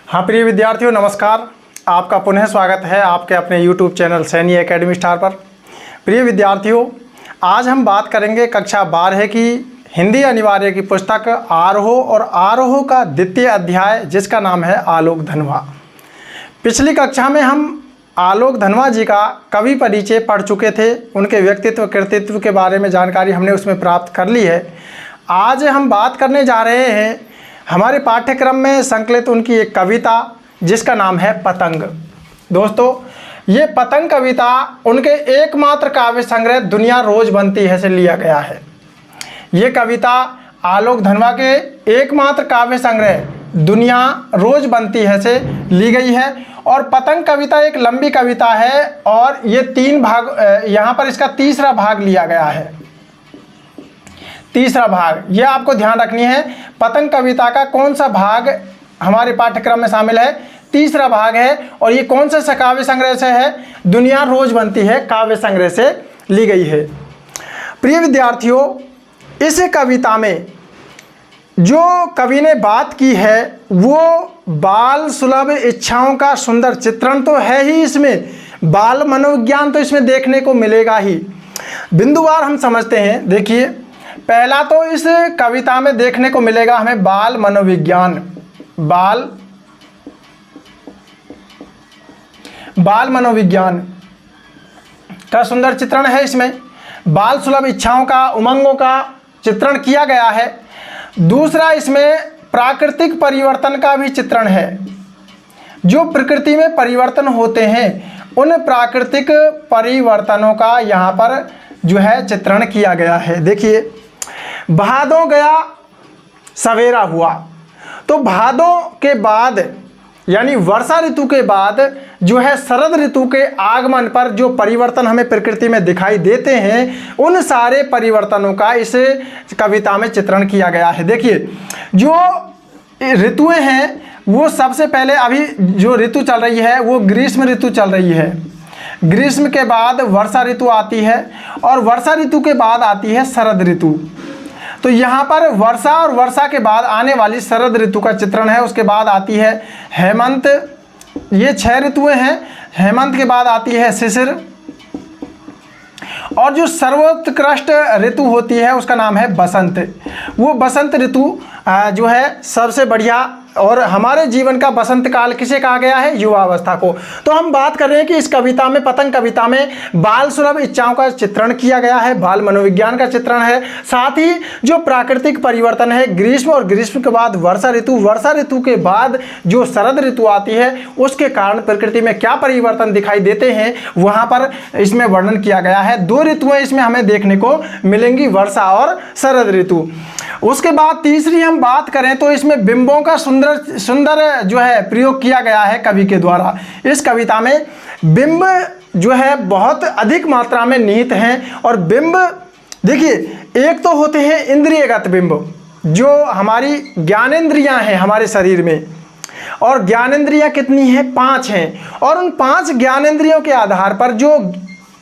हाँ प्रिय विद्यार्थियों, नमस्कार। आपका पुनः स्वागत है आपके अपने YouTube channel Saini academy star पर। प्रिय विद्यार्थियों, आज हम बात करेंगे कक्षा 12 की हिंदी अनिवार्य की पुस्तक आरोह और आरोह का द्वितीय अध्याय, जिसका नाम है आलोक धनवा। पिछली कक्षा में हम आलोक धनवा जी का कवि परिचय पढ़ चुके थे। उनके व्यक्तित्व कृतित्व के बारे में जानकारी हमने उसमें प्राप्त कर ली है। आज हम बात करने जा रहे हैं हमारे पाठ्यक्रम में संकलित उनकी एक कविता, जिसका नाम है पतंग। दोस्तों, ये पतंग कविता उनके एकमात्र काव्य संग्रह दुनिया रोज बनती है से लिया गया है। ये कविता आलोक धनवा के एकमात्र काव्य संग्रह दुनिया रोज बनती है से ली गई है। और पतंग कविता एक लंबी कविता है और ये 3 भाग, यहाँ पर इसका तीसरा भाग लिया गया है। तीसरा भाग, ये आपको ध्यान रखनी है, पतंग कविता का कौन सा भाग हमारे पाठ्यक्रम में शामिल है। तीसरा भाग है और ये कौन से काव्य संग्रह से है, दुनिया रोज बनती है काव्य संग्रह से ली गई है। प्रिय विद्यार्थियों, इस कविता में जो कवि ने बात की है वो बाल सुलभ इच्छाओं का सुंदर चित्रण तो है ही, इसमें बाल मनोविज्ञान तो इसमें देखने को मिलेगा ही। बिंदुवार हम समझते हैं। देखिए, पहला तो इस कविता में देखने को मिलेगा हमें बाल मनोविज्ञान। बाल मनोविज्ञान का सुंदर चित्रण है। इसमें बाल सुलभ इच्छाओं का, उमंगों का चित्रण किया गया है। दूसरा, इसमें प्राकृतिक परिवर्तन का भी चित्रण है। जो प्रकृति में परिवर्तन होते हैं उन प्राकृतिक परिवर्तनों का यहाँ पर जो है चित्रण किया गया है। देखिए, भादों गया सवेरा हुआ, तो भादों के बाद यानी वर्षा ऋतु के बाद जो है शरद ऋतु के आगमन पर जो परिवर्तन हमें प्रकृति में दिखाई देते हैं, उन सारे परिवर्तनों का इस कविता में चित्रण किया गया है। देखिए, जो ऋतुएं हैं वो सबसे पहले अभी जो ऋतु चल रही है वो ग्रीष्म ऋतु चल रही है। ग्रीष्म के बाद वर्षा ऋतु आती है और वर्षा ऋतु के बाद आती है शरद ऋतु। तो यहाँ पर वर्षा और वर्षा के बाद आने वाली शरद ऋतु का चित्रण है। उसके बाद आती है हेमंत। ये 6 ऋतुएं हैं। हेमंत के बाद आती है शिशिर और जो सर्वोत्कृष्ट ऋतु होती है उसका नाम है बसंत। वो बसंत ऋतु जो है सबसे बढ़िया, और हमारे जीवन का बसंत काल किसे कहा गया है, युवावस्था को। तो हम बात कर रहे हैं कि इस कविता में, पतंग कविता में बाल सुलभ इच्छाओं का चित्रण किया गया है, बाल मनोविज्ञान का चित्रण है। साथ ही जो प्राकृतिक परिवर्तन है, ग्रीष्म और ग्रीष्म के बाद वर्षा ऋतु, वर्षा ऋतु के बाद जो शरद ऋतु आती है, उसके कारण प्रकृति में क्या परिवर्तन दिखाई देते हैं वहाँ पर इसमें वर्णन किया गया है। 2 ऋतुएं इसमें हमें देखने को मिलेंगी, वर्षा और शरद ऋतु। उसके बाद तीसरी हम बात करें तो इसमें बिंबों का सुंदर जो है प्रयोग किया गया है कवि के द्वारा। इस कविता में बिंब जो है बहुत अधिक मात्रा में निहित हैं। और बिंब देखिए, एक तो होते हैं इंद्रियगत बिंब, जो हमारी ज्ञानेंद्रियां हैं हमारे शरीर में, और ज्ञानेंद्रियां कितनी हैं, 5 हैं। और उन 5 ज्ञानेंद्रियों के आधार पर जो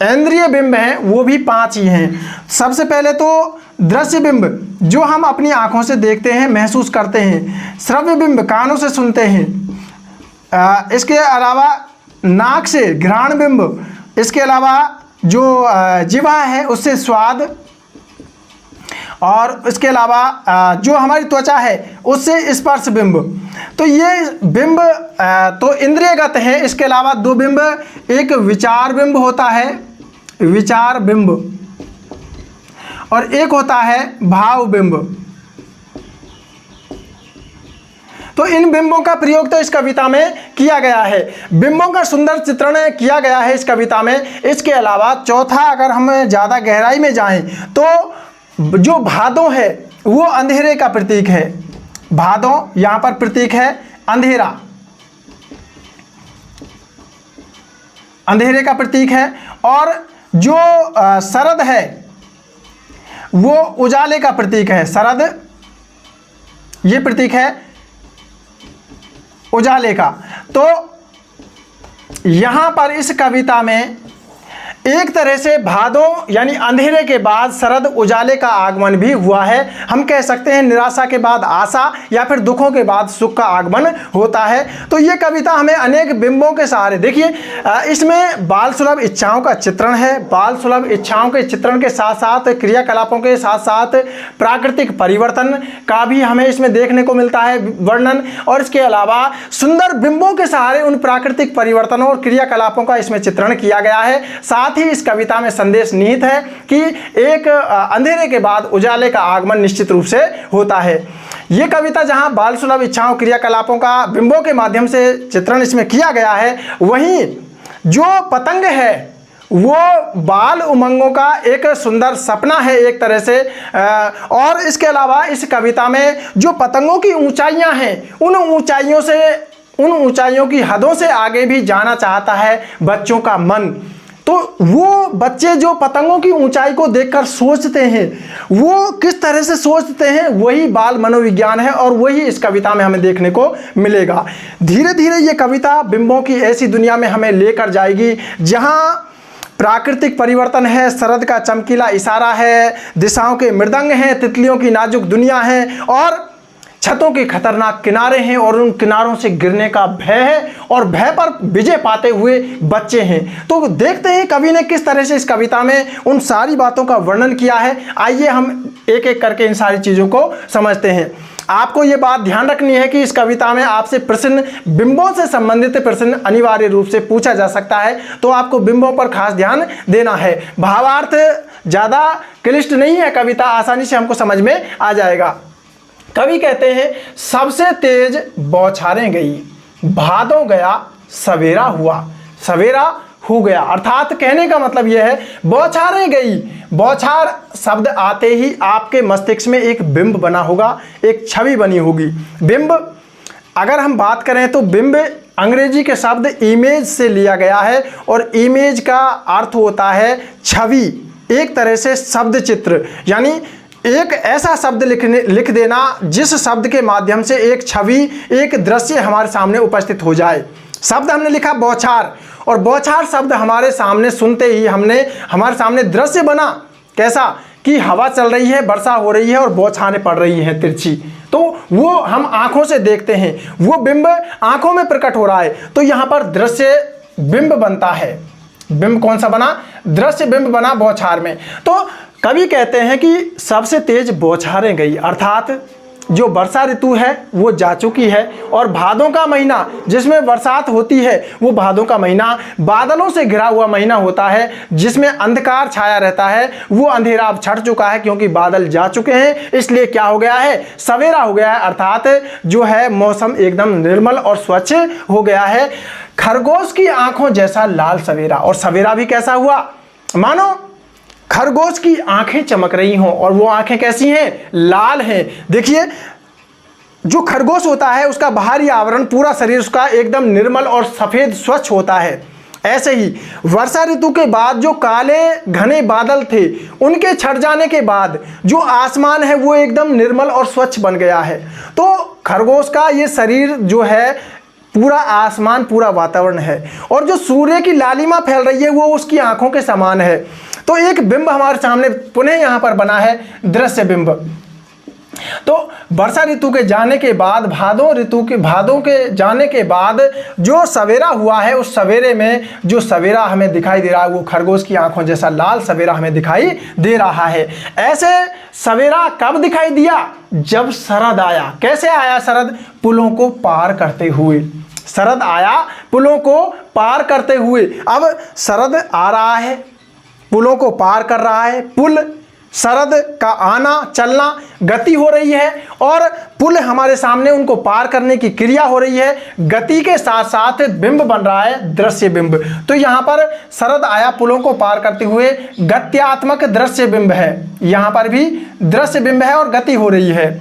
इंद्रिय बिंब हैं वो भी 5 ही हैं। सबसे पहले तो दृश्य बिंब, जो हम अपनी आंखों से देखते हैं, महसूस करते हैं। श्रव्य बिंब, कानों से सुनते हैं। इसके अलावा नाक से घ्राण बिंब। इसके अलावा जो जिह्वा है उससे स्वाद, और इसके अलावा जो हमारी त्वचा है उससे स्पर्श बिंब। तो ये बिंब तो इंद्रियगत है। इसके अलावा 2 बिंब, एक विचार बिंब होता है, विचार बिंब, और एक होता है भाव बिंब। तो इन बिंबों का प्रयोग तो इस कविता में किया गया है। बिंबों का सुंदर चित्रण किया गया है इस कविता में। इसके अलावा चौथा, अगर हम ज़्यादा गहराई में जाएं तो जो भादों है वो अंधेरे का प्रतीक है। भादों यहाँ पर प्रतीक है अंधेरा, अंधेरे का प्रतीक है। और जो शरद है वो उजाले का प्रतीक है। शरद ये प्रतीक है उजाले का। तो यहाँ पर इस कविता में एक तरह से भादों यानी अंधेरे के बाद शरद उजाले का आगमन भी हुआ है। हम कह सकते हैं निराशा के बाद आशा या फिर दुखों के बाद सुख का आगमन होता है। तो ये कविता हमें अनेक बिंबों के सहारे, देखिए इसमें बाल सुलभ इच्छाओं का चित्रण है। बाल सुलभ इच्छाओं के चित्रण के साथ साथ क्रियाकलापों के साथ साथ प्राकृतिक परिवर्तन का भी हमें इसमें देखने को मिलता है वर्णन, और इसके अलावा सुंदर बिंबों के सहारे उन प्राकृतिक परिवर्तनों और क्रियाकलापों का इसमें चित्रण किया गया है। साथ ही इस कविता में संदेश निहित है कि एक अंधेरे के बाद उजाले का आगमन निश्चित रूप से होता है। ये कविता जहां बाल सुलभ इच्छाओं क्रियाकलापों का बिंबों के माध्यम से चित्रण इसमें किया गया है, वहीं जो पतंग है वो बाल उमंगों का एक सुंदर सपना है एक तरह से। और इसके अलावा इस कविता में जो पतंगों की ऊंचाइयां हैं, उन ऊंचाइयों की हदों से आगे भी जाना चाहता है बच्चों का मन। तो वो बच्चे जो पतंगों की ऊंचाई को देखकर सोचते हैं, वो किस तरह से सोचते हैं, वही बाल मनोविज्ञान है और वही इस कविता में हमें देखने को मिलेगा। धीरे धीरे ये कविता बिंबों की ऐसी दुनिया में हमें लेकर जाएगी जहां प्राकृतिक परिवर्तन है, शरद का चमकीला इशारा है, दिशाओं के मृदंग हैं, तितलियों की नाजुक दुनिया है और छतों के खतरनाक किनारे हैं और उन किनारों से गिरने का भय है और भय पर विजय पाते हुए बच्चे हैं। तो देखते हैं कवि ने किस तरह से इस कविता में उन सारी बातों का वर्णन किया है। आइए हम एक एक करके इन सारी चीज़ों को समझते हैं। आपको ये बात ध्यान रखनी है कि इस कविता में आपसे प्रश्न, बिंबों से संबंधित प्रश्न अनिवार्य रूप से पूछा जा सकता है, तो आपको बिंबों पर खास ध्यान देना है। भावार्थ ज़्यादा क्लिष्ट नहीं है, कविता आसानी से हमको समझ में आ जाएगा। कवि कहते हैं सबसे तेज बौछारें गई, भादों गया सवेरा हुआ, सवेरा हो गया। अर्थात कहने का मतलब यह है बौछारें गई, बौछार शब्द आते ही आपके मस्तिष्क में एक बिंब बना होगा, एक छवि बनी होगी। बिंब अगर हम बात करें तो बिंब अंग्रेजी के शब्द इमेज से लिया गया है और इमेज का अर्थ होता है छवि, एक तरह से शब्द चित्र, यानी एक ऐसा शब्द लिख देना जिस शब्द के माध्यम से एक छवि, एक दृश्य हमारे सामने उपस्थित हो जाए। शब्द हमने लिखा बौछार, और बौछार शब्द हमारे सामने सुनते ही हमारे सामने दृश्य बना कैसा कि हवा चल रही है, वर्षा हो रही है और बौछारें पड़ रही हैं तिरछी, तो वो हम आंखों से देखते हैं, वो बिंब आंखों में प्रकट हो रहा है। तो यहाँ पर दृश्य बिंब बनता है। बिंब कौन सा बना? दृश्य बिंब बना बौछार में। तो कवि कहते हैं कि सबसे तेज बौछारें गई, अर्थात जो वर्षा ऋतु है वो जा चुकी है और भादों का महीना जिसमें बरसात होती है, वो भादों का महीना बादलों से घिरा हुआ महीना होता है, जिसमें अंधकार छाया रहता है। वो अंधेरा अब छट चुका है क्योंकि बादल जा चुके हैं, इसलिए क्या हो गया है? सवेरा हो गया है, अर्थात जो है मौसम एकदम निर्मल और स्वच्छ हो गया है। खरगोश की आंखों जैसा लाल सवेरा, और सवेरा भी कैसा हुआ? मानो खरगोश की आंखें चमक रही हों, और वो आंखें कैसी हैं? लाल हैं। देखिए जो खरगोश होता है उसका बाहरी आवरण, पूरा शरीर उसका एकदम निर्मल और सफ़ेद स्वच्छ होता है। ऐसे ही वर्षा ऋतु के बाद जो काले घने बादल थे, उनके छट जाने के बाद जो आसमान है वो एकदम निर्मल और स्वच्छ बन गया है। तो खरगोश का ये शरीर जो है, पूरा आसमान, पूरा वातावरण है, और जो सूर्य की लालिमा फैल रही है वो उसकी आंखों के समान है। तो एक बिंब हमारे सामने पुनः यहाँ पर बना है, दृश्य बिंब। तो वर्षा ऋतु के जाने के बाद, भादों के जाने के बाद जो सवेरा हुआ है, उस सवेरे में जो सवेरा हमें दिखाई दे रहा है वो खरगोश की आंखों जैसा लाल सवेरा हमें दिखाई दे रहा है। ऐसे सवेरा कब दिखाई दिया? जब शरद आया। कैसे आया शरद? पुलों को पार करते हुए। शरद आया पुलों को पार करते हुए। अब शरद आ रहा है, पुलों को पार कर रहा है। पुल, शरद का आना, चलना, गति हो रही है, और पुल हमारे सामने, उनको पार करने की क्रिया हो रही है। गति के साथ साथ बिंब बन रहा है, दृश्य बिंब। तो यहाँ पर शरद आया पुलों को पार करते हुए, गत्यात्मक दृश्य बिंब है। यहाँ पर भी दृश्य बिंब है और गति हो रही है।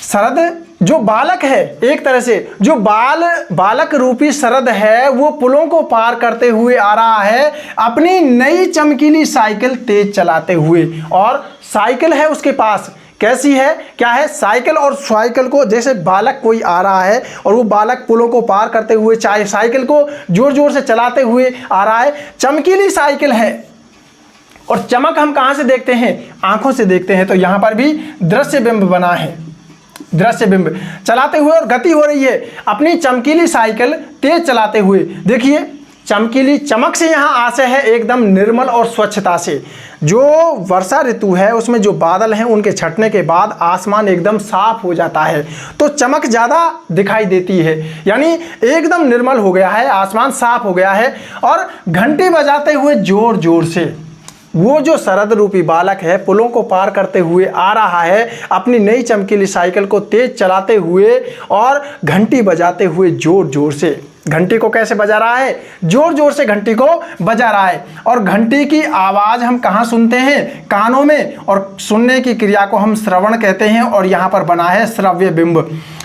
शरद जो बालक है, एक तरह से जो बालक रूपी शरद है, वो पुलों को पार करते हुए आ रहा है अपनी नई चमकीली साइकिल तेज चलाते हुए। और साइकिल है उसके पास, कैसी है, क्या है? साइकिल। और साइकिल को जैसे बालक कोई आ रहा है और वो बालक पुलों को पार करते हुए चाहे साइकिल को जोर जोर से चलाते हुए आ रहा है। चमकीली साइकिल है, और चमक हम कहाँ से देखते हैं? आंखों से देखते हैं। तो यहाँ पर भी दृश्य बिंब बना है, दृश्य बिंब। चलाते हुए और गति हो रही है अपनी चमकीली साइकिल तेज चलाते हुए। देखिए चमकीली, चमक से यहाँ आशय है एकदम निर्मल और स्वच्छता से। जो वर्षा ऋतु है उसमें जो बादल हैं उनके छटने के बाद आसमान एकदम साफ हो जाता है, तो चमक ज़्यादा दिखाई देती है, यानी एकदम निर्मल हो गया है, आसमान साफ हो गया है। और घंटी बजाते हुए जोर जोर से वो जो शरद रूपी बालक है पुलों को पार करते हुए आ रहा है अपनी नई चमकीली साइकिल को तेज चलाते हुए और घंटी बजाते हुए जोर जोर से। घंटी को कैसे बजा रहा है? जोर जोर से घंटी को बजा रहा है। और घंटी की आवाज़ हम कहाँ सुनते हैं? कानों में। और सुनने की क्रिया को हम श्रवण कहते हैं और यहाँ पर बना है श्रव्य बिंब।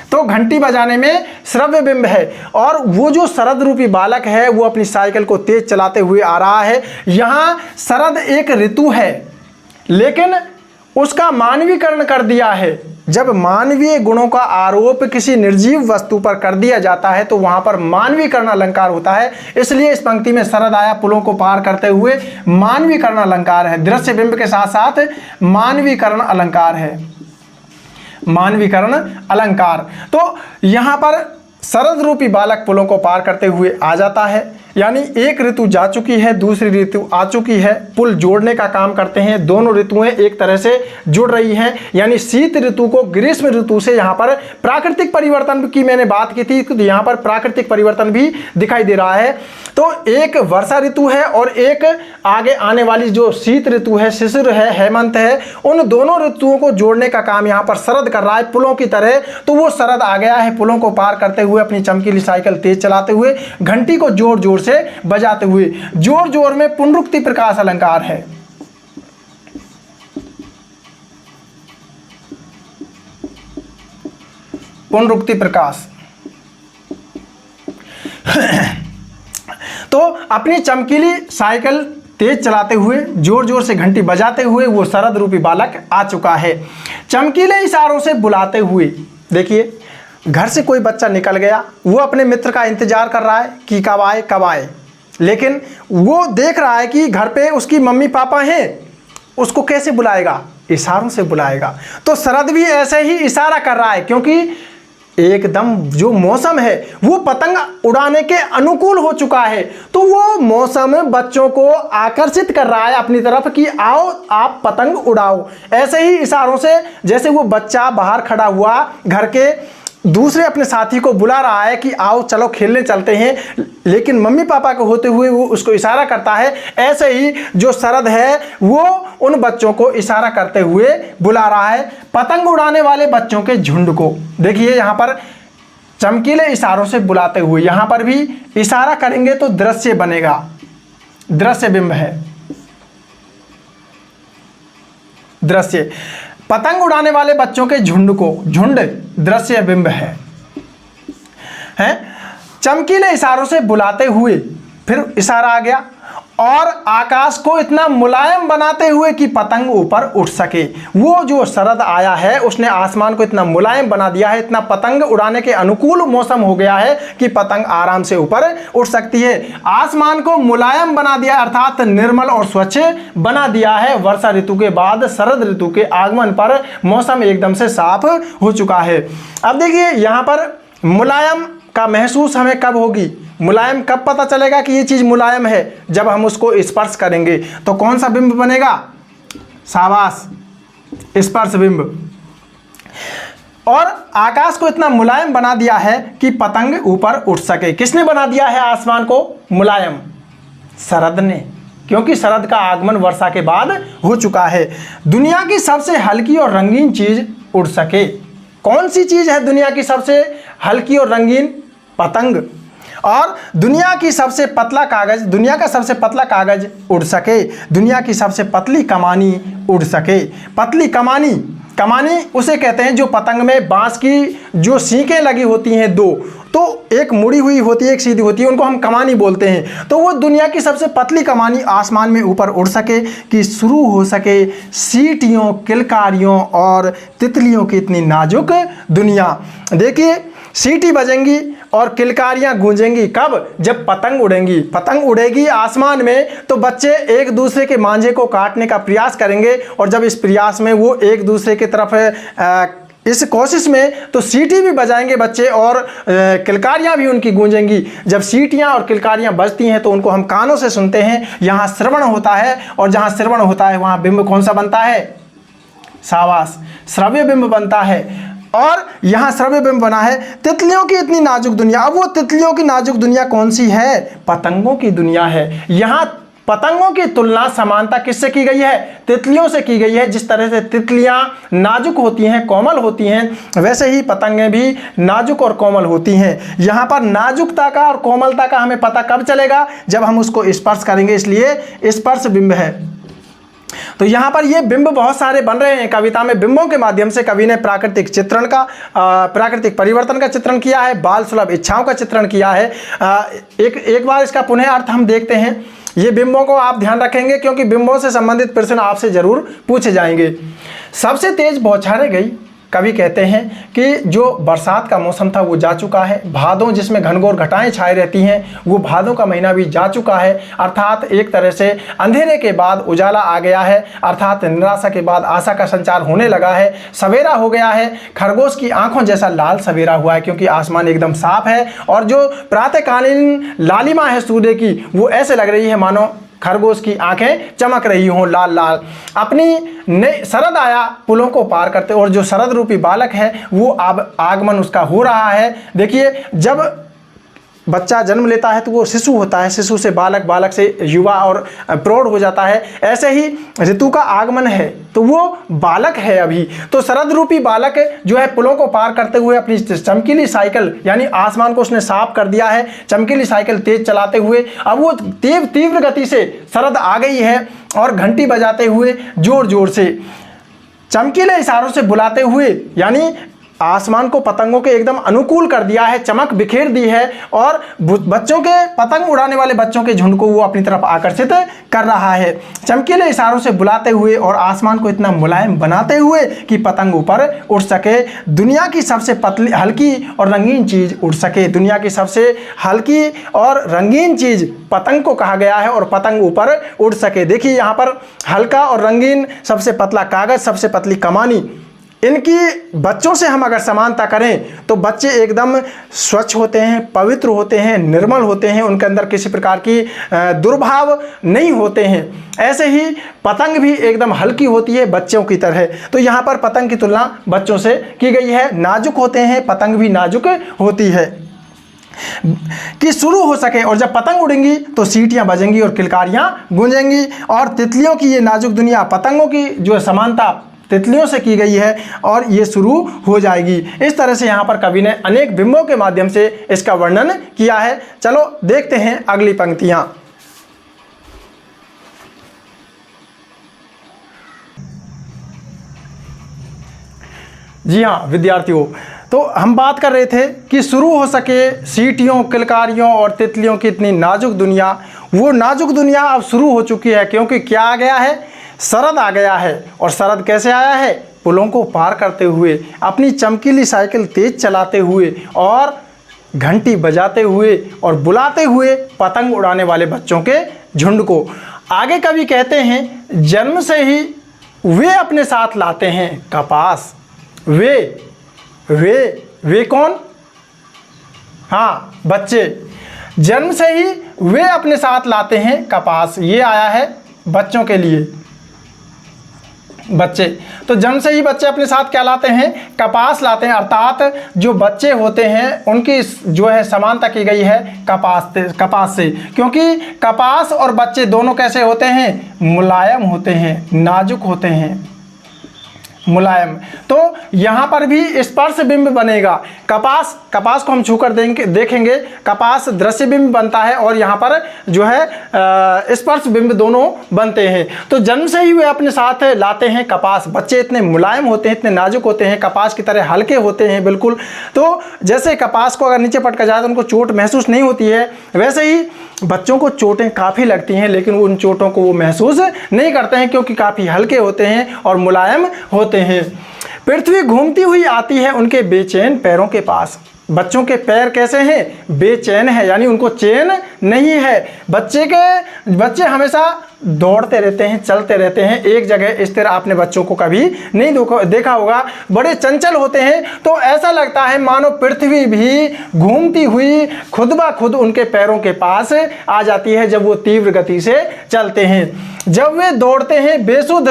तो घंटी बजाने में श्रव्य बिंब है। और वो जो शरद रूपी बालक है वो अपनी साइकिल को तेज चलाते हुए आ रहा है। यहाँ शरद एक ऋतु है लेकिन उसका मानवीकरण कर दिया है। जब मानवीय गुणों का आरोप किसी निर्जीव वस्तु पर कर दिया जाता है तो वहां पर मानवीकरण अलंकार होता है। इसलिए इस पंक्ति में शरद आया पुलों को पार करते हुए मानवीकरण अलंकार है। दृश्य बिंब के साथ साथ मानवीकरण अलंकार है, मानवीकरण अलंकार। तो यहाँ पर शरद रूपी बालक पुलों को पार करते हुए आ जाता है, यानी एक ऋतु जा चुकी है दूसरी ऋतु आ चुकी है। पुल जोड़ने का काम करते हैं, दोनों ऋतुएं एक तरह से जुड़ रही हैं, यानी शीत ऋतु को ग्रीष्म ऋतु से यहाँ पर प्राकृतिक परिवर्तन की मैंने बात की थी, तो यहाँ पर प्राकृतिक परिवर्तन भी दिखाई दे रहा है। तो एक वर्षा ऋतु है और एक आगे आने वाली जो शीत ऋतु है, शिशिर है, हेमंत है, उन दोनों ऋतुओं को जोड़ने का काम यहाँ पर शरद कर रहा है पुलों की तरह। तो वो शरद आ गया है पुलों को पार करते हुए अपनी चमकीली साइकिल तेज चलाते हुए, घंटी को जोर जोर से बजाते हुए। जोर जोर में पुनरुक्ति प्रकाश अलंकार है। पुनरुक्ति प्रकाश तो अपनी चमकीली साइकिल तेज चलाते हुए जोर जोर से घंटी बजाते हुए वो शरद रूपी बालक आ चुका है। चमकीले इशारों से बुलाते हुए, देखिए घर से कोई बच्चा निकल गया, वो अपने मित्र का इंतजार कर रहा है कि कब आए कब आए, लेकिन वो देख रहा है कि घर पे उसकी मम्मी पापा हैं, उसको कैसे बुलाएगा? इशारों से बुलाएगा। तो शरद भी ऐसे ही इशारा कर रहा है क्योंकि एकदम जो मौसम है वो पतंग उड़ाने के अनुकूल हो चुका है। तो वो मौसम बच्चों को आकर्षित कर रहा है अपनी तरफ कि आओ आप पतंग उड़ाओ। ऐसे ही इशारों से, जैसे वो बच्चा बाहर खड़ा हुआ घर के दूसरे अपने साथी को बुला रहा है कि आओ चलो खेलने चलते हैं, लेकिन मम्मी पापा को होते हुए वो उसको इशारा करता है, ऐसे ही जो शरद है वो उन बच्चों को इशारा करते हुए बुला रहा है, पतंग उड़ाने वाले बच्चों के झुंड को। देखिए यहाँ पर चमकीले इशारों से बुलाते हुए, यहाँ पर भी इशारा करेंगे तो दृश्य बनेगा, दृश्य बिंब है, दृश्य। पतंग उड़ाने वाले बच्चों के झुंड को, झुंड दृश्य बिंब है। चमकीले इशारों से बुलाते हुए, फिर इशारा आ गया, और आकाश को इतना मुलायम बनाते हुए कि पतंग ऊपर उठ सके। वो जो शरद आया है उसने आसमान को इतना मुलायम बना दिया है, इतना पतंग उड़ाने के अनुकूल मौसम हो गया है कि पतंग आराम से ऊपर उठ सकती है। आसमान को मुलायम बना दिया अर्थात निर्मल और स्वच्छ बना दिया है। वर्षा ऋतु के बाद शरद ऋतु के आगमन पर मौसम एकदम से साफ हो चुका है। अब देखिए यहाँ पर मुलायम का महसूस हमें कब होगी? मुलायम कब पता चलेगा कि ये चीज़ मुलायम है? जब हम उसको स्पर्श करेंगे। तो कौन सा बिंब बनेगा? शाबाश, स्पर्श बिंब। और आकाश को इतना मुलायम बना दिया है कि पतंग ऊपर उठ सके। किसने बना दिया है आसमान को मुलायम? शरद ने, क्योंकि शरद का आगमन वर्षा के बाद हो चुका है। दुनिया की सबसे हल्की और रंगीन चीज़ उड़ सके। कौन सी चीज़ है दुनिया की सबसे हल्की और रंगीन? पतंग। और दुनिया की सबसे पतला कागज, दुनिया का सबसे पतला कागज उड़ सके। दुनिया की सबसे पतली कमानी उड़ सके। पतली कमानी, कमानी उसे कहते हैं जो पतंग में बांस की जो सीखें लगी होती हैं दो, तो एक मुड़ी हुई होती है एक सीधी होती है, उनको हम कमानी बोलते हैं। तो वो दुनिया की सबसे पतली कमानी आसमान में ऊपर उड़ सके कि शुरू हो सके सीटियों, किलकारियों और तितलियों की इतनी नाजुक दुनिया। देखिए सीटी बजेंगी और किलकारियां गूंजेंगी। कब? जब पतंग उड़ेंगी। पतंग उड़ेगी आसमान में तो बच्चे एक दूसरे के मांझे को काटने का प्रयास करेंगे, और जब इस प्रयास में वो एक दूसरे की तरफ इस कोशिश में तो सीटी भी बजाएंगे बच्चे, और किलकारियां भी उनकी गूंजेंगी। जब सीटियां और किलकारियां बजती हैं तो उनको हम कानों से सुनते हैं। यहाँ श्रवण होता है, और जहाँ श्रवण होता है वहाँ बिंब कौन सा बनता है? शाबाश, श्रव्य बिंब बनता है। और यहाँ श्रव्य बिंब बना है। तितलियों की इतनी नाजुक दुनिया, अब वो तितलियों की नाजुक दुनिया कौन सी है? पतंगों की दुनिया है। यहाँ पतंगों की तुलना, समानता किससे की गई है? तितलियों से की गई है। जिस तरह से तितलियां नाजुक होती हैं, कोमल होती हैं, वैसे ही पतंगें भी नाजुक और कोमल होती हैं। यहाँ पर नाजुकता का और कोमलता का हमें पता कब चलेगा? जब हम उसको स्पर्श करेंगे, इसलिए स्पर्श बिंब है। तो यहाँ पर ये बिंब बहुत सारे बन रहे हैं। कविता में बिंबों के माध्यम से कवि ने प्राकृतिक चित्रण का, प्राकृतिक परिवर्तन का चित्रण किया है, बाल सुलभ इच्छाओं का चित्रण किया है। एक बार इसका पुनः अर्थ हम देखते हैं। ये बिंबों को आप ध्यान रखेंगे क्योंकि बिंबों से संबंधित प्रश्न आपसे जरूर पूछे जाएंगे। सबसे तेज बौछारें गई। कवि कहते हैं कि जो बरसात का मौसम था वो जा चुका है। भादों जिसमें घनघोर घटाएं छाई रहती हैं, वो भादों का महीना भी जा चुका है। अर्थात एक तरह से अंधेरे के बाद उजाला आ गया है, अर्थात निराशा के बाद आशा का संचार होने लगा है। सवेरा हो गया है, खरगोश की आंखों जैसा लाल सवेरा हुआ है क्योंकि आसमान एकदम साफ है, और जो प्रातःकालीन लालिमा है सूर्य की, वो ऐसे लग रही है मानो खरगोश की आंखें चमक रही हों लाल लाल। अपनी शरद आया पुलों को पार करते, और जो शरद रूपी बालक है वो अब आगमन उसका हो रहा है। देखिए, जब बच्चा जन्म लेता है तो वो शिशु होता है, शिशु से बालक, बालक से युवा और प्रौढ़ हो जाता है। ऐसे ही ऋतु का आगमन है तो वो बालक है अभी। तो शरद रूपी बालक जो है पुलों को पार करते हुए अपनी चमकीली साइकिल, यानी आसमान को उसने साफ कर दिया है, चमकीली साइकिल तेज चलाते हुए अब वो तीव्र गति से शरद आ गई है, और घंटी बजाते हुए जोर जोर से चमकीले इशारों से बुलाते हुए, यानी आसमान को पतंगों के एकदम अनुकूल कर दिया है, चमक बिखेर दी है, और बच्चों के, पतंग उड़ाने वाले बच्चों के झुंड को वो अपनी तरफ आकर्षित कर रहा है, चमकीले इशारों से बुलाते हुए और आसमान को इतना मुलायम बनाते हुए कि पतंग ऊपर उड़ सके। दुनिया की सबसे पतली, हल्की और रंगीन चीज़ उड़ सके। दुनिया की सबसे हल्की और रंगीन चीज़ पतंग को कहा गया है, और पतंग ऊपर उड़ सके। देखिए यहाँ पर हल्का और रंगीन, सबसे पतला कागज़, सबसे पतली कमानी, इनकी बच्चों से हम अगर समानता करें तो बच्चे एकदम स्वच्छ होते हैं, पवित्र होते हैं, निर्मल होते हैं, उनके अंदर किसी प्रकार की दुर्भाव नहीं होते हैं। ऐसे ही पतंग भी एकदम हल्की होती है बच्चों की तरह। तो यहाँ पर पतंग की तुलना बच्चों से की गई है। नाजुक होते हैं, पतंग भी नाजुक होती है कि शुरू हो सके, और जब पतंग उड़ेंगी तो सीटियां बजेंगी और किलकारियां गूंजेंगी। और तितलियों की ये नाजुक दुनिया, पतंगों की जो समानता तितलियों से की गई है, और ये शुरू हो जाएगी। इस तरह से यहाँ पर कवि ने अनेक बिंबों के माध्यम से इसका वर्णन किया है। चलो देखते हैं अगली पंक्तियां। जी हाँ विद्यार्थियों, तो हम बात कर रहे थे कि शुरू हो सके सीटियों, किलकारियों और तितलियों की इतनी नाजुक दुनिया। वो नाजुक दुनिया अब शुरू हो चुकी है, क्योंकि क्या आ गया है? शरद आ गया है। और शरद कैसे आया है? पुलों को पार करते हुए, अपनी चमकीली साइकिल तेज चलाते हुए, और घंटी बजाते हुए और बुलाते हुए पतंग उड़ाने वाले बच्चों के झुंड को। आगे कवि कहते हैं, जन्म से ही वे अपने साथ लाते हैं कपास। वे कौन? हाँ, बच्चे। जन्म से ही वे अपने साथ लाते हैं कपास। ये आया है बच्चों के लिए, बच्चे। तो जन्म से ही बच्चे अपने साथ क्या लाते हैं? कपास लाते हैं। अर्थात जो बच्चे होते हैं उनकी जो है समानता की गई है कपास से, क्योंकि कपास और बच्चे दोनों कैसे होते हैं? मुलायम होते हैं, नाजुक होते हैं, मुलायम। तो यहाँ पर भी स्पर्श बिंब बनेगा। कपास को हम छूकर देखेंगे, कपास दृश्य बिंब बनता है, और यहाँ पर जो है स्पर्श बिंब दोनों बनते हैं। तो जन्म से ही वे अपने साथ लाते हैं कपास। बच्चे इतने मुलायम होते हैं, इतने नाजुक होते हैं, कपास की तरह हल्के होते हैं बिल्कुल। तो जैसे कपास को अगर नीचे पटका जाए तो उनको चोट महसूस नहीं होती है, वैसे ही बच्चों को चोटें काफ़ी लगती हैं, लेकिन उन चोटों को वो महसूस नहीं करते हैं, क्योंकि काफ़ी हल्के होते हैं और मुलायम होते हैं। पृथ्वी घूमती हुई आती है उनके बेचैन पैरों के पास। बच्चों के पैर कैसे हैं? बेचैन है, यानी उनको चैन नहीं है। बच्चे हमेशा दौड़ते रहते हैं, चलते रहते हैं, एक जगह स्थिर आपने बच्चों को कभी नहीं देखा होगा, बड़े चंचल होते हैं। तो ऐसा लगता है मानो पृथ्वी भी घूमती हुई खुद ब खुद उनके पैरों के पास आ जाती है जब वो तीव्र गति से चलते हैं। जब वे दौड़ते हैं बेसुध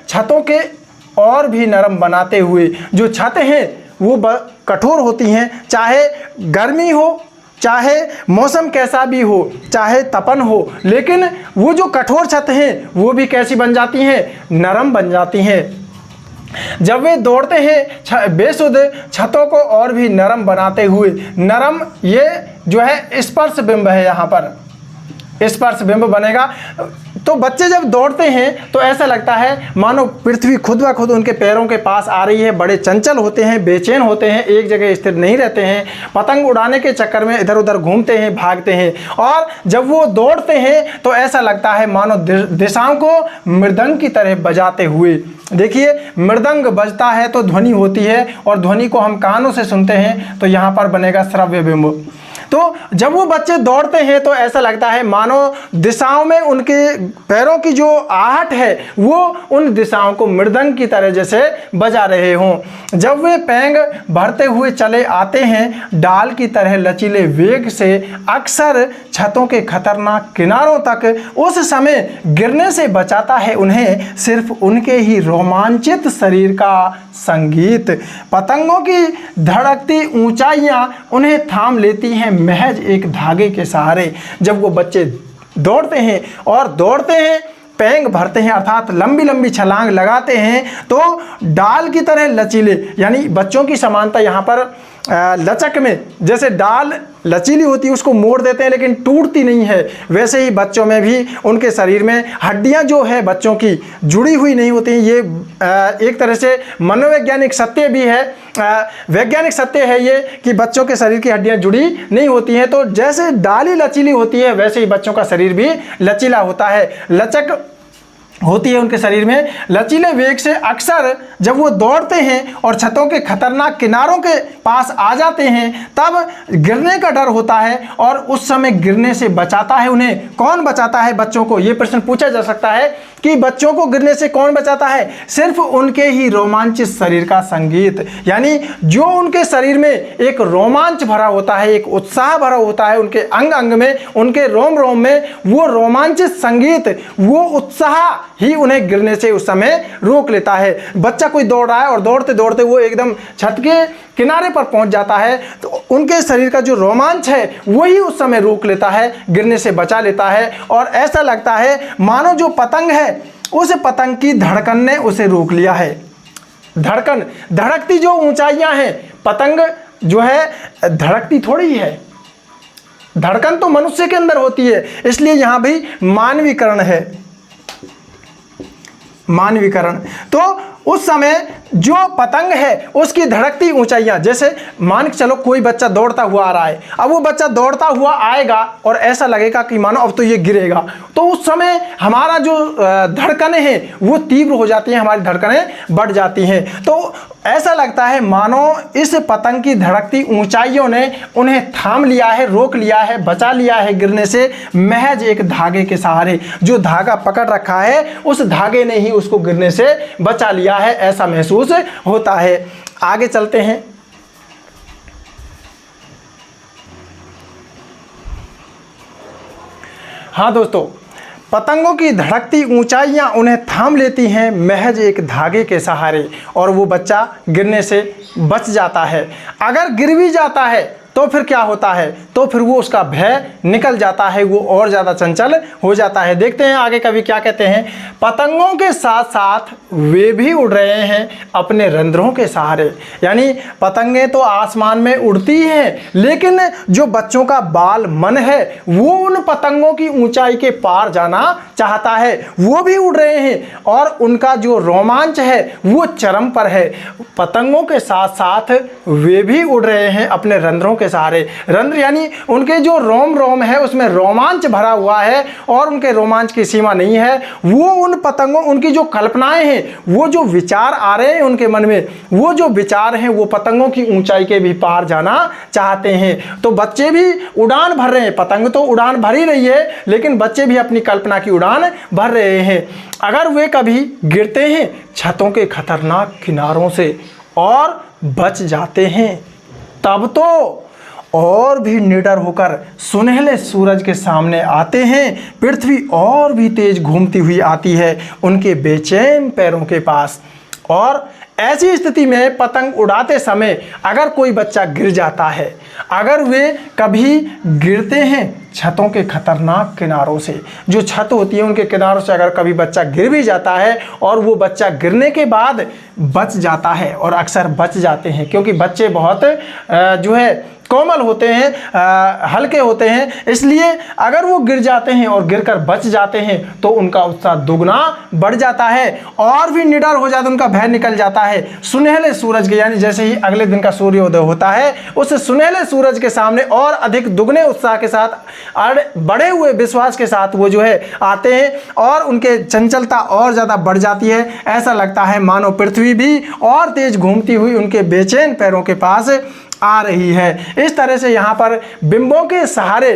छतों के और भी नरम बनाते हुए, जो छत हैं वो कठोर होती हैं, चाहे गर्मी हो, चाहे मौसम कैसा भी हो, चाहे तपन हो, लेकिन वो जो कठोर छत हैं वो भी कैसी बन जाती हैं? नरम बन जाती हैं। जब वे दौड़ते हैं बेसुध छतों को और भी नरम बनाते हुए, नरम ये जो है स्पर्श बिंब है, यहाँ पर स्पर्श बिंब बनेगा। तो बच्चे जब दौड़ते हैं तो ऐसा लगता है मानो पृथ्वी खुद ब खुद उनके पैरों के पास आ रही है। बड़े चंचल होते हैं, बेचैन होते हैं, एक जगह स्थिर नहीं रहते हैं, पतंग उड़ाने के चक्कर में इधर उधर घूमते हैं, भागते हैं। और जब वो दौड़ते हैं तो ऐसा लगता है मानो दिशाओं को मृदंग की तरह बजाते हुए। देखिए, मृदंग बजता है तो ध्वनि होती है, और ध्वनि को हम कानों से सुनते हैं, तो यहाँ पर बनेगा श्रव्य बिंब। तो जब वो बच्चे दौड़ते हैं तो ऐसा लगता है मानो दिशाओं में उनके पैरों की जो आहट है वो उन दिशाओं को मृदंग की तरह जैसे बजा रहे हों। जब वे पैंग भरते हुए चले आते हैं डाल की तरह लचीले वेग से, अक्सर छतों के खतरनाक किनारों तक, उस समय गिरने से बचाता है उन्हें सिर्फ उनके ही रोमांचित शरीर का संगीत। पतंगों की धड़कती ऊंचाइयां उन्हें थाम लेती हैं महज एक धागे के सहारे। जब वो बच्चे दौड़ते हैं और दौड़ते हैं, पैंग भरते हैं अर्थात लंबी लंबी छलांग लगाते हैं, तो डाल की तरह लचीले, यानी बच्चों की समानता यहाँ पर लचक में, जैसे डाल लचीली होती है उसको मोड़ देते हैं लेकिन टूटती नहीं है, वैसे ही बच्चों में भी उनके शरीर में हड्डियां जो है बच्चों की जुड़ी हुई नहीं होती। ये एक तरह से मनोवैज्ञानिक सत्य भी है, वैज्ञानिक सत्य है ये कि बच्चों के शरीर की हड्डियां जुड़ी नहीं होती हैं। तो जैसे डाली लचीली होती है वैसे ही बच्चों का शरीर भी लचीला होता है, लचक होती है उनके शरीर में। लचीले वेग से अक्सर जब वो दौड़ते हैं और छतों के खतरनाक किनारों के पास आ जाते हैं तब गिरने का डर होता है, और उस समय गिरने से बचाता है उन्हें। कौन बचाता है बच्चों को? ये प्रश्न पूछा जा सकता है कि बच्चों को गिरने से कौन बचाता है? सिर्फ उनके ही रोमांचित शरीर का संगीत, यानी जो उनके शरीर में एक रोमांच भरा होता है, एक उत्साह भरा होता है, उनके अंग अंग में, उनके रोम रोम में वो रोमांचित संगीत, वो उत्साह ही उन्हें गिरने से उस समय रोक लेता है। बच्चा कोई दौड़ रहा है और दौड़ते दौड़ते वो एकदम छत के किनारे पर पहुंच जाता है, तो उनके शरीर का जो रोमांच है वही उस समय रोक लेता है, गिरने से बचा लेता है। और ऐसा लगता है मानो जो पतंग है उस पतंग की धड़कन ने उसे रोक लिया है। धड़कन, धड़कती जो ऊंचाइयां हैं, पतंग जो है धड़कती थोड़ी है, धड़कन तो मनुष्य के अंदर होती है, इसलिए यहां भी मानवीकरण है, मानवीकरण। तो उस समय जो पतंग है उसकी धड़कती ऊंचाइयां, जैसे मान के चलो कोई बच्चा दौड़ता हुआ आ रहा है, अब वो बच्चा दौड़ता हुआ आएगा और ऐसा लगेगा कि मानो अब तो ये गिरेगा, तो उस समय हमारा जो धड़कनें हैं वो तीव्र हो जाती हैं, हमारी धड़कनें बढ़ जाती हैं। तो ऐसा लगता है मानो इस पतंग की धड़कती ऊंचाइयों ने उन्हें थाम लिया है, रोक लिया है, बचा लिया है गिरने से, महज एक धागे के सहारे। जो धागा पकड़ रखा है उस धागे ने ही उसको गिरने से बचा लिया है, ऐसा महसूस होता है। आगे चलते हैं। हाँ दोस्तों, पतंगों की धड़कती ऊंचाइयां उन्हें थाम लेती हैं महज एक धागे के सहारे, और वो बच्चा गिरने से बच जाता है। अगर गिर भी जाता है तो फिर क्या होता है? तो फिर वो उसका भय निकल जाता है, वो और ज़्यादा चंचल हो जाता है। देखते हैं आगे कवि क्या कहते हैं। पतंगों के साथ साथ वे भी उड़ रहे हैं अपने रंध्रों के सहारे, यानी पतंगें तो आसमान में उड़ती हैं, लेकिन जो बच्चों का बाल मन है वो उन पतंगों की ऊंचाई के पार जाना चाहता है, वो भी उड़ रहे हैं और उनका जो रोमांच है वो चरम पर है। पतंगों के साथ साथ वे भी उड़ रहे हैं अपने रंध्रों के के सहारे। रंध्र यानी उनके जो रोम रोम है उसमें रोमांच भरा हुआ है और उनके रोमांच की सीमा नहीं है। वो उन पतंगों, उनकी जो कल्पनाएं हैं, वो जो विचार आ रहे हैं उनके मन में, वो जो विचार हैं वो पतंगों की ऊंचाई के भी पार जाना चाहते हैं। तो बच्चे भी उड़ान भर रहे हैं, पतंग तो उड़ान भर ही रही है, लेकिन बच्चे भी अपनी कल्पना की उड़ान भर रहे हैं। अगर वे कभी गिरते हैं छतों के खतरनाक किनारों से और बच जाते हैं, तब तो और भी निडर होकर सुनहले सूरज के सामने आते हैं। पृथ्वी और भी तेज घूमती हुई आती है उनके बेचैन पैरों के पास। और ऐसी स्थिति में पतंग उड़ाते समय अगर कोई बच्चा गिर जाता है, अगर वे कभी गिरते हैं छतों के खतरनाक किनारों से, जो छत होती है उनके किनारों से अगर कभी बच्चा गिर भी जाता है और वो बच्चा गिरने के बाद बच जाता है, और अक्सर बच जाते हैं क्योंकि बच्चे बहुत जो है कोमल होते हैं, हल्के होते हैं, इसलिए अगर वो गिर जाते हैं और गिरकर बच जाते हैं तो उनका उत्साह दुगना बढ़ जाता है और भी निडर हो जाता है, उनका भय निकल जाता है। सुनहले सूरज के, यानी जैसे ही अगले दिन का सूर्योदय होता है, उस सुनहले सूरज के सामने और अधिक दुगने उत्साह के साथ और बढ़े हुए विश्वास के साथ वो जो है आते हैं और उनके चंचलता और ज़्यादा बढ़ जाती है। ऐसा लगता है मानो पृथ्वी भी और तेज घूमती हुई उनके बेचैन पैरों के पास आ रही है। इस तरह से यहाँ पर बिंबों के सहारे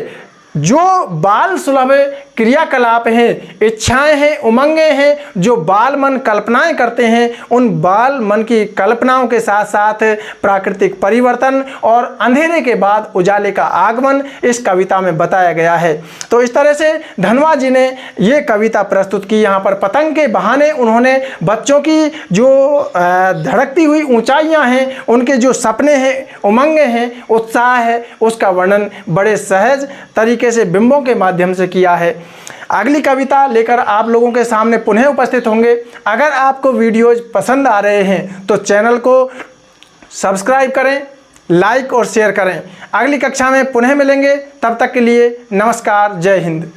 जो बाल सुलभ क्रियाकलाप हैं, इच्छाएं हैं, उमंगें हैं, जो बाल मन कल्पनाएं करते हैं, उन बाल मन की कल्पनाओं के साथ साथ प्राकृतिक परिवर्तन और अंधेरे के बाद उजाले का आगमन इस कविता में बताया गया है। तो इस तरह से धनवा जी ने ये कविता प्रस्तुत की। यहाँ पर पतंग के बहाने उन्होंने बच्चों की जो धड़कती हुई ऊंचाइयाँ हैं, उनके जो सपने हैं, उमंगें हैं, उत्साह है, उसका वर्णन बड़े सहज तरीके से बिंबों के माध्यम से किया है। अगली कविता लेकर आप लोगों के सामने पुनः उपस्थित होंगे। अगर आपको वीडियोज पसंद आ रहे हैं तो चैनल को सब्सक्राइब करें, लाइक और शेयर करें। अगली कक्षा में पुनः मिलेंगे, तब तक के लिए नमस्कार, जय हिंद।